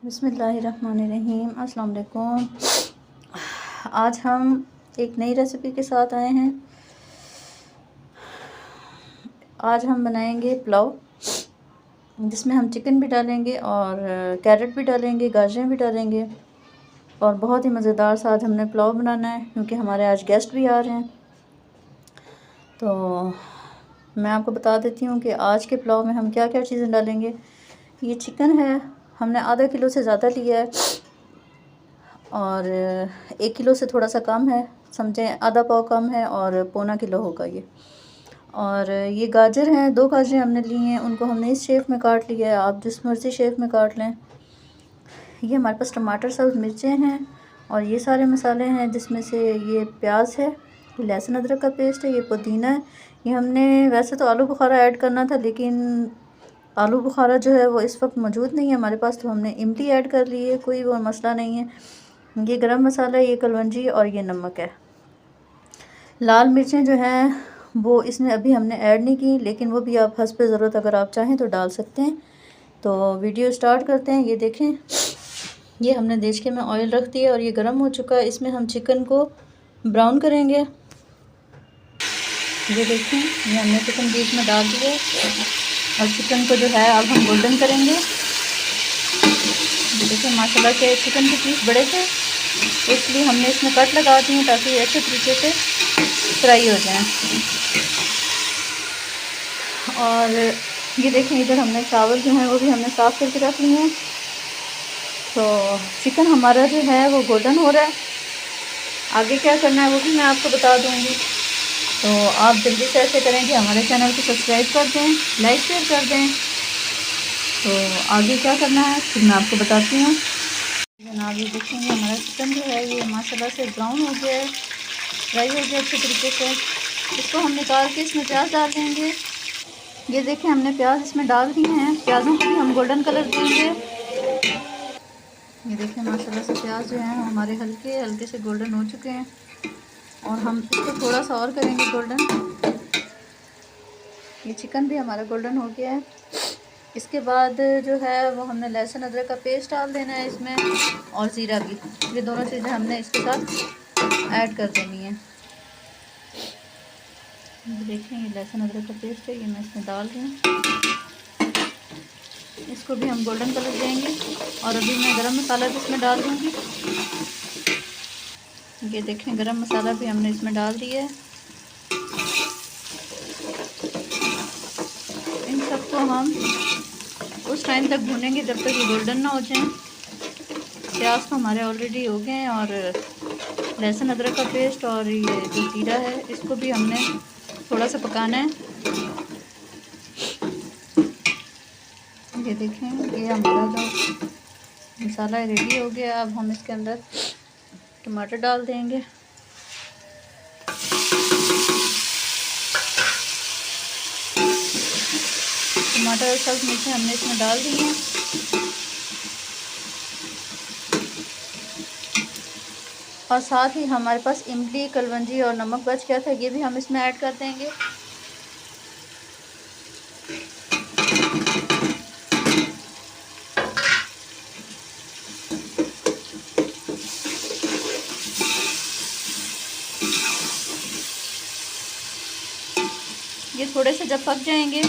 बिस्मिल्लाहिर्रहमानिर्रहीम। अस्सलाम वालेकुम। आज हम एक नई रेसिपी के साथ आए हैं। आज हम बनाएंगे पुलाव, जिसमें हम चिकन भी डालेंगे और कैरेट भी डालेंगे, गाजरें भी डालेंगे और बहुत ही मज़ेदार सा आज हमने पुलाव बनाना है, क्योंकि हमारे आज गेस्ट भी आ रहे हैं। तो मैं आपको बता देती हूँ कि आज के पुलाव में हम क्या क्या चीज़ें डालेंगे। ये चिकन है, हमने आधा किलो से ज़्यादा लिया है और 1 किलो से थोड़ा सा कम है, समझें आधा पाव कम है और पौना किलो होगा ये। और ये गाजर हैं, 2 गाजरें हमने ली हैं, उनको हमने इस शेप में काट लिया है, आप जिस मर्ज़ी शेप में काट लें। ये हमारे पास टमाटर सब्ज़ मिर्चें हैं और ये सारे मसाले हैं, जिसमें से ये प्याज है, ये लहसुन अदरक का पेस्ट है, ये पुदीना है। ये हमने वैसे तो आलू बुखारा ऐड करना था, लेकिन आलू बुखारा जो है वो इस वक्त मौजूद नहीं है हमारे पास, तो हमने इमली ऐड कर ली है, कोई वो मसला नहीं है। ये गरम मसाला, ये कलवंजी और ये नमक है। लाल मिर्चें जो हैं वो इसमें अभी हमने ऐड नहीं की, लेकिन वो भी आप हस्ब ज़रूरत अगर आप चाहें तो डाल सकते हैं। तो वीडियो स्टार्ट करते हैं। ये देखें, ये हमने देचके में ऑयल रख दिया और ये गर्म हो चुका है। इसमें हम चिकन को ब्राउन करेंगे। ये देखें, ये हमने चिकन बीच में डाल दिया और चिकन को जो है अब हम गोल्डन करेंगे। ये देखें, माशाल्लाह के चिकन के पीस बड़े थे, तो इसलिए हमने इसमें कट लगा दी हैं ताकि अच्छे तरीके से फ्राई हो जाएं। और ये देखें, इधर हमने चावल जो हैं वो भी हमने साफ़ करके रख लिए हैं। तो चिकन हमारा जो है वो गोल्डन हो रहा है। आगे क्या करना है वो भी मैं आपको बता दूंगी। तो आप जल्दी से ऐसे करें कि हमारे चैनल को सब्सक्राइब कर दें, लाइक शेयर कर दें। तो आगे क्या करना है फिर मैं आपको बताती हूँ। जनाब, ये देखेंगे हमारा चिकन जो है ये माशाल्लाह से ब्राउन हो गया है, फ्राई हो गया अच्छे तरीके से। इसको हम निकाल के इसमें प्याज डाल देंगे। ये देखें, हमने प्याज इसमें डाल दिए हैं, प्याज़ों को भी हम गोल्डन कलर देंगे। ये देखें, माशाल्लाह से प्याज जो हैं हमारे हल्के हल्के से गोल्डन हो चुके हैं और हम इसको थोड़ा सा और करेंगे गोल्डन। ये चिकन भी हमारा गोल्डन हो गया है। इसके बाद जो है वो हमने लहसुन अदरक का पेस्ट डाल देना है इसमें, और ज़ीरा भी। ये दोनों चीज़ें हमने इसके साथ ऐड कर देनी है। देखें, ये लहसुन अदरक का पेस्ट है, ये मैं इसमें डाल रही हूँ। इसको भी हम गोल्डन कलर देंगे और अभी मैं गरम मसाला भी इसमें डाल दूँगी। ये देखें, गरम मसाला भी हमने इसमें डाल दिया है। इन सबको हम उस टाइम तक भूनेंगे जब तक ये गोल्डन ना हो जाएं। प्याज तो हमारे ऑलरेडी हो गए हैं और लहसुन अदरक का पेस्ट और ये जो जीरा है इसको भी हमने थोड़ा सा पकाना है। ये देखें, ये हमारा जो मसाला रेडी हो गया। अब हम इसके अंदर टमाटर डाल देंगे। टमाटर और सब मिर्चें हमने इसमें डाल दी हैं। और साथ ही हमारे पास इमली, कलवंजी और नमक बच गया था, ये भी हम इसमें ऐड कर देंगे। ये थोड़े से जब पक जाएंगे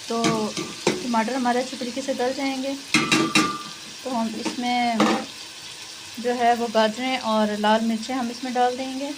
तो टमाटर हमारे अच्छे तरीके से गल जाएंगे, तो हम इसमें जो है वो गाजरें और लाल मिर्चें हम इसमें डाल देंगे।